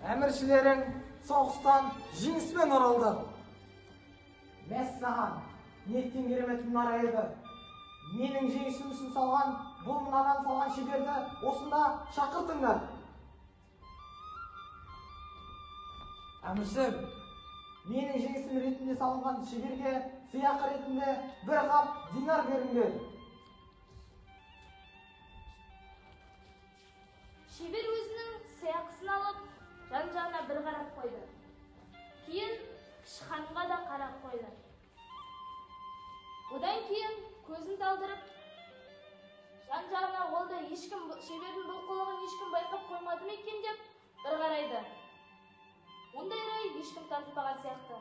Әміршілерің соғыстан жеңіспен оралды. Мәс саған, неттен керемет мұнара еді. Менің жеңісім үшін салған, бұл мұнадан салған шеберді осында шақыртыңдар. Әміршім, менің жеңісім ретінде салынған шеберге сыйақы ретінде бір қап динар беріңдер. Шебер өзінің сыйақысын алып, жан-жағына бір қарап қойды. Кейін кіші ханымға да қарап қойды. Одан кейін көзін талдырып, жан-жағына ол да шебердің бұл қылығын ешкім байқап қоймады ма екен деп бір қарайды. Ондай рай ешкім танытпаған сияқты.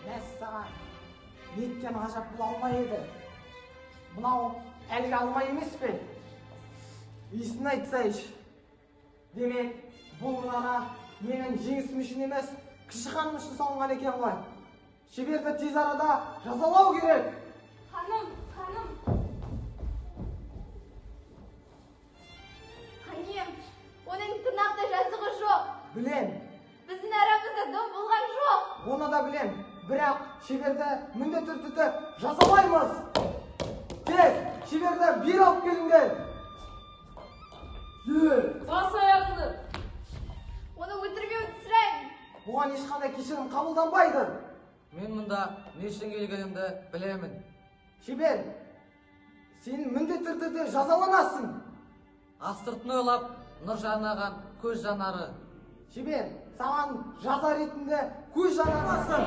Мәссаған, неткен ғажап бұл алма еді. Бұнау әлгі алма емес пе? Исін айтсайшы. Демек, бұл мұнара менің жеңісім үшін емес, кіші ханым үшін салынған екен ғой. Шеберді тез арада жазалау керек. Ханым. Ханем, оның тырнақты жазығы жоқ. Білем. Біздің арамызда дым болған жоқ. Оны да білем. Бірақ шеберді міндетті түрде жазалаймыз. Тез, шеберді бері алып келіңдер. Бас аяғыңды. Оны өлтірмеуді сұраймын. Оған ешқандай кешірім қабылданбайды. Мен мұнда не үшін келгенімді білемін. Шебер, сен міндетті түрде жазаланасың. Астыртын ойлап, нұр жанаған көз жанары. Шебер, саған жаза ретінде көз жанармасын.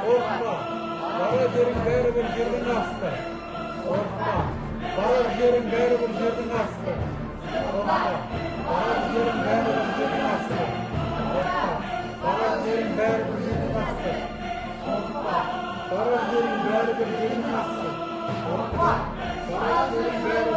Korkma, barar yerin beri bir жердің асты. Korkma, barar yerin beri bir жердің асты. Korkma, barar yerin beri bir жердің асты. Korkma, barar yerin beri bir жердің асты. Korkma, barar yerin beri bir жердің асты. Korkma, barar yerin beri